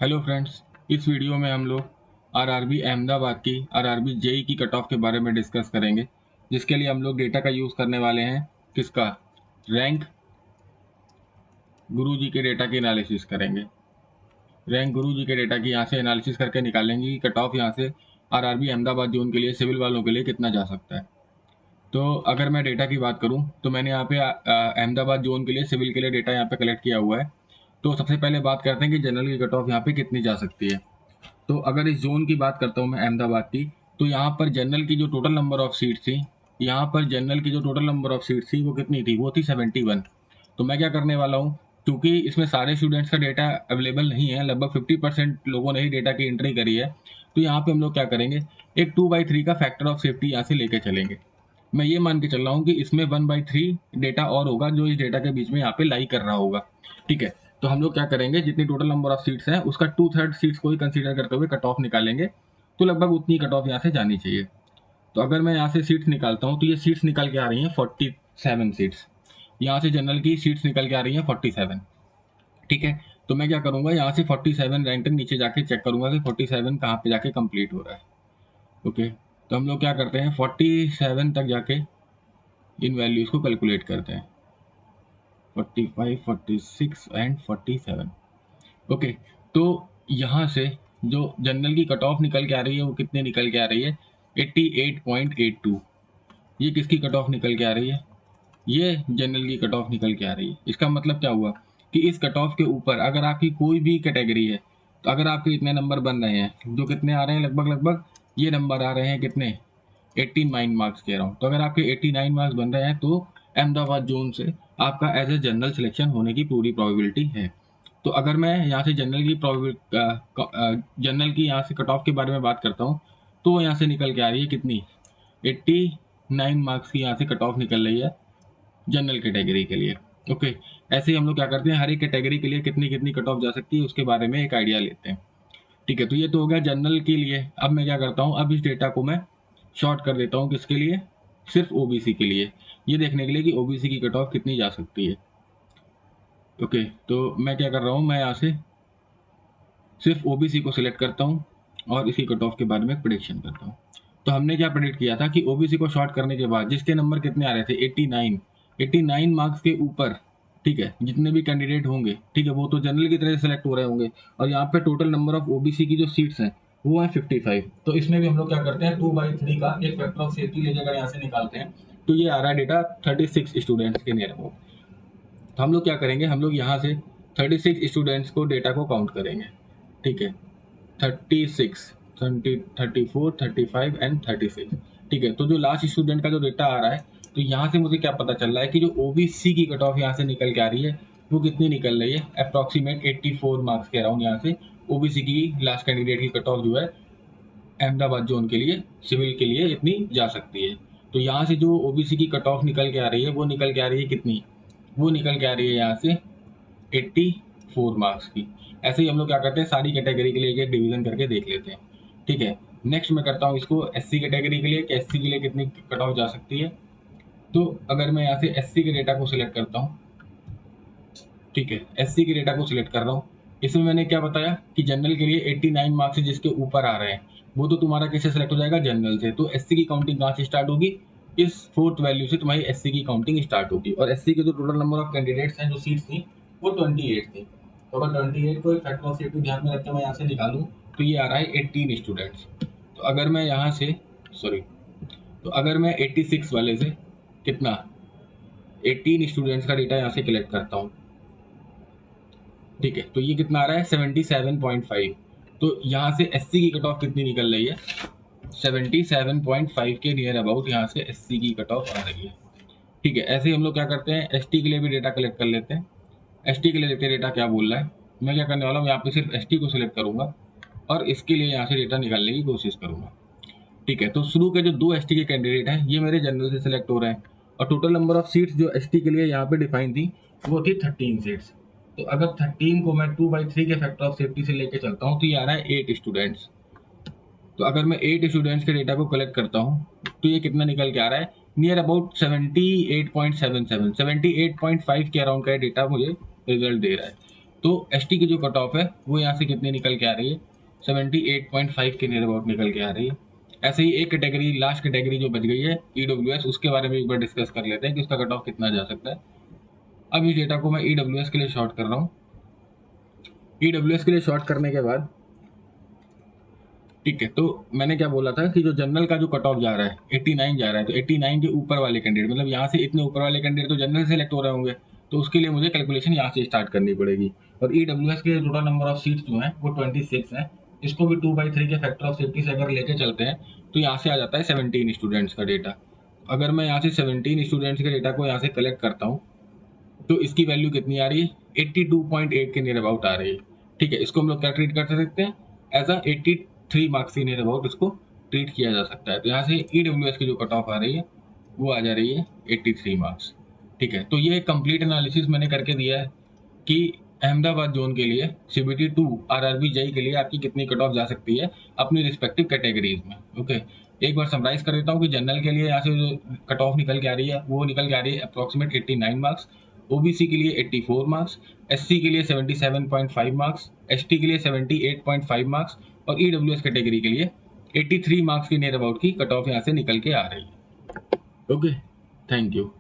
Hello friends, इस video में हम लोग आरआरबी अहमदाबाद की आरआरबी जेई की कट ऑफ के बारे में डिस्कस करेंगे, जिसके लिए हम लोग डेटा का यूज़ करने वाले हैं। किसका? रैंक गुरुजी के डेटा की एनालिसिस करेंगे। रैंक गुरुजी के डेटा की यहाँ से एनालिसिस करके निकालेंगे कि कट ऑफ यहाँ से आरआरबी अहमदाबाद जोन के लिए सिविल वालों के लिए कितना जा सकता है। तो अगर मैं डेटा की बात करूँ तो मैंने यहाँ पे अहमदाबाद जोन के लिए सिविल के लिए डेटा यहाँ पे कलेक्ट किया हुआ है। तो सबसे पहले बात करते हैं कि जनरल की कट ऑफ यहाँ पे कितनी जा सकती है। तो अगर इस जोन की बात करता हूँ मैं अहमदाबाद की, तो यहाँ पर जनरल की जो टोटल नंबर ऑफ सीट थी, यहाँ पर जनरल की जो टोटल नंबर ऑफ सीट थी वो कितनी थी? वो थी 71। तो मैं क्या करने वाला हूँ, क्योंकि इसमें सारे स्टूडेंट्स का डेटा अवेलेबल नहीं है, लगभग 50% लोगों ने ही डेटा की एंट्री करी है। तो यहाँ पे हम लोग क्या करेंगे, एक 2/3 का फैक्टर ऑफ सेफ्टी यहाँ से लेके चलेंगे। मैं ये मान के चल रहा हूँ कि इसमें 1/3 डेटा और होगा जो इस डेटा के बीच में यहाँ पे लाई कर रहा होगा। ठीक है, तो हम लोग क्या करेंगे, जितनी टोटल नंबर ऑफ सीट्स हैं उसका 2/3 सीट्स को ही कंसीडर करते हुए कट ऑफ निकालेंगे। तो लगभग उतनी कट ऑफ यहाँ से जानी चाहिए। तो अगर मैं यहाँ से सीट्स निकालता हूँ तो ये सीट्स निकल के आ रही हैं 47 सीट्स। यहाँ से जनरल की सीट्स निकल के आ रही हैं 47। ठीक है, तो मैं क्या करूँगा, यहाँ से 47 रैंक तक नीचे जाके चेक करूँगा कि 47 कहाँ पे जाके कंप्लीट हो रहा है। ओके, तो हम लोग क्या करते हैं, 47 तक जाके इन वैल्यूज़ को कैलकुलेट करते हैं, 45, 46 एंड 47। ओके, तो यहाँ से जो जनरल की कट ऑफ निकल के आ रही है वो कितने निकल के आ रही है? 88.82। ये किसकी कट ऑफ निकल के आ रही है? ये जनरल की कट ऑफ निकल के आ रही है। इसका मतलब क्या हुआ कि इस कट ऑफ के ऊपर अगर आपकी कोई भी कैटेगरी है, तो अगर आपके इतने नंबर बन रहे हैं, जो कितने आ रहे हैं, लगभग ये नंबर आ रहे हैं कितने? 89 मार्क्स कह रहा हूँ। तो अगर आपके 89 मार्क्स बन रहे हैं तो अहमदाबाद जोन से आपका एज ए जनरल सिलेक्शन होने की पूरी प्रोबेबिलिटी है। तो अगर मैं यहाँ से जनरल की यहाँ से कट ऑफ के बारे में बात करता हूँ, तो यहाँ से निकल के आ रही है कितनी? 89 मार्क्स की यहाँ से कट ऑफ निकल रही है जनरल कैटेगरी के लिए। ओके, ऐसे ही हम लोग क्या करते हैं, हर एक कैटेगरी के लिए कितनी कितनी कट ऑफ जा सकती है उसके बारे में एक आइडिया लेते हैं। ठीक है, तो ये तो हो गया जनरल के लिए। अब मैं क्या करता हूँ, अब इस डेटा को मैं शॉर्ट कर देता हूँ। किसके लिए? सिर्फ ओबीसी के लिए, ये देखने के लिए कि ओबीसी की कट ऑफ कितनी जा सकती है। ओके, तो मैं क्या कर रहा हूँ, मैं यहाँ से सिर्फ ओबीसी को सिलेक्ट करता हूँ और इसकी कट ऑफ के बारे में प्रेडिक्शन करता हूँ। तो हमने क्या प्रेडिक्ट किया था कि ओबीसी को शॉर्ट करने के बाद जिसके नंबर कितने आ रहे थे? 89 मार्क्स के ऊपर, ठीक है, जितने भी कैंडिडेट होंगे, ठीक है, वो तो जनरल की तरह से सेलेक्ट हो रहे होंगे। और यहाँ पे टोटल नंबर ऑफ ओबीसी की जो सीट्स हैं वो है 55। तो इसमें भी हम लोग क्या करते हैं, 2/3 का एक फैक्टर ऑफ सेफ्टी लेके अगर यहाँ से निकालते हैं तो ये आ रहा है डेटा 36 स्टूडेंट्स के नियर अबाउट। तो हम लोग क्या करेंगे, हम लोग यहाँ से 36 स्टूडेंट्स को डेटा को काउंट करेंगे। ठीक है, 36, 34, 35 एंड 36। ठीक है, तो जो लास्ट स्टूडेंट का जो डेटा आ रहा है, तो यहाँ से मुझे क्या पता चल रहा है कि जो ओबीसी की कट ऑफ यहाँ से निकल के आ रही है वो कितनी निकल रही है? अप्रॉक्सीमेट 84 मार्क्स के अराउंड यहाँ से ओबीसी की लास्ट कैंडिडेट की कट ऑफ जो है अहमदाबाद जोन के लिए सिविल के लिए इतनी जा सकती है। तो यहाँ से जो ओबीसी की कट ऑफ निकल के आ रही है वो निकल के आ रही है कितनी? वो निकल के आ रही है यहाँ से 84 मार्क्स की। ऐसे ही हम लोग क्या करते हैं, सारी कैटेगरी के लिए एक एक डिवीजन करके देख लेते हैं। ठीक है, नेक्स्ट मैं करता हूँ इसको एससी कैटेगरी के लिए कि एससी के लिए कितनी कट ऑफ जा सकती है। तो अगर मैं यहाँ से एससी के डेटा को सिलेक्ट करता हूँ, ठीक है, एससी के डेटा को सिलेक्ट कर रहा हूँ। इसमें मैंने क्या बताया कि जनरल के लिए 89 मार्क्स से जिसके ऊपर आ रहे हैं वो तो तुम्हारा कैसे सिलेक्ट हो जाएगा? जनरल से। तो एससी की काउंटिंग कहाँ से स्टार्ट होगी? इस 4th वैल्यू से तुम्हारी एससी की काउंटिंग स्टार्ट होगी। और एससी के जो टोटल नंबर ऑफ कैंडिडेट्स हैं, जो सीट्स थी, वो 28 थी। तो अगर 28 को एक फैक्टर ऑफ सेफ्टी ध्यान में रखते मैं यहाँ से निकालूँ तो ये आ रहा है 18 स्टूडेंट्स। तो अगर मैं यहाँ से तो अगर मैं 86 वाले से कितना 18 स्टूडेंट्स का डेटा यहाँ से कलेक्ट करता हूँ, ठीक है, तो ये कितना आ रहा है? 77.5। तो यहाँ से एससी की कट ऑफ कितनी निकल रही है? 77.5 के नियर अबाउट यहाँ से एससी की कट ऑफ आ रही है। ठीक है, ऐसे ही हम लोग क्या करते हैं, एसटी के लिए भी डेटा कलेक्ट कर लेते हैं। एसटी के लिए देखते हैं डेटा क्या बोल रहा है। मैं क्या करने वाला हूँ, यहाँ पे सिर्फ एसटी को सिलेक्ट करूँगा और इसके लिए यहाँ से डेटा निकालने की कोशिश करूँगा। ठीक है, तो शुरू के जो 2 एसटी के कैंडिडेट हैं ये मेरे जनरल से सिलेक्ट हो रहे हैं और टोटल नंबर ऑफ सीट्स जो एसटी के लिए यहाँ पे डिफाइन थी वो थी 13 सीट्स। तो अगर 13 को मैं 2/3 के फैक्टर ऑफ सेफ्टी से लेके चलता हूँ तो ये आ रहा है 8 स्टूडेंट्स। तो अगर मैं 8 स्टूडेंट्स के डेटा को कलेक्ट करता हूँ तो ये कितना निकल के आ रहा है? नियर अबाउट 78.77, 78.5 के अराउंड का डेटा मुझे रिजल्ट दे रहा है। तो एसटी की जो कट ऑफ है वो यहाँ से कितनी निकल के आ रही है, 78.5 के नियर अबाउट निकल के आ रही है। ऐसे ही एक कैटेगरी, लास्ट कैटेगरी जो बच गई है ईडब्ल्यूएस, उसके बारे में एक बार डिस्कस कर लेते हैं कि उसका कट ऑफ कितना जा सकता है। अब इस डेटा को मैं ईडब्ल्यूएस के लिए शॉर्ट कर रहा हूँ। ईडब्ल्यूएस के लिए शॉर्ट करने के बाद ठीक है, तो मैंने क्या बोला था कि जो जनरल का जो कट ऑफ जा रहा है 89 जा रहा है, तो 89 के ऊपर वाले कैंडिडेट, मतलब यहाँ से इतने ऊपर वाले कैंडिडेट तो जनरल सेलेक्ट हो रहे होंगे, तो उसके लिए मुझे कैलकुलेशन यहाँ से स्टार्ट करनी पड़ेगी। और ईडब्ल्यूएस के टोटल नंबर ऑफ सीट्स जो हैं वो 26 हैं। इसको भी 2/3 के फैक्टर ऑफ सेफ्टी से अगर लेके चलते हैं तो यहाँ से आ जाता है 17 स्टूडेंट्स का डेटा। अगर मैं यहाँ से 17 स्टूडेंट्स के डेटा को यहाँ से कलेक्ट करता हूँ तो इसकी वैल्यू कितनी आ रही है, 82.8 के नियर अबाउट आ रही है। ठीक है, इसको हम लोग क्या ट्रीट कर सकते हैं, एज अ 83 मार्क्स के नियर अबाउट इसको ट्रीट किया जा सकता है। तो यहाँ से ईडब्ल्यूएस की जो कट ऑफ आ रही है वो आ जा रही है 83 मार्क्स। ठीक है, तो ये कंप्लीट एनालिसिस मैंने करके दिया है कि अहमदाबाद जोन के लिए CBT 2 RRB जेई के लिए आपकी कितनी कट ऑफ जा सकती है अपनी रिस्पेक्टिव कैटेगरीज में। ओके, एक बार समराइज कर देता हूँ कि जनरल के लिए यहाँ से जो कट ऑफ निकल के आ रही है वो निकल के आ रही है अप्रॉक्सीमेट 89 मार्क्स, ओबीसी के लिए 84 मार्क्स, एससी के लिए 77.5 मार्क्स, एसटी के लिए 78.5 मार्क्स और ईडब्ल्यूएस कैटेगरी के लिए 83 मार्क्स के नियर अबाउट की कट ऑफ यहाँ से निकल के आ रही है। Okay, thank you.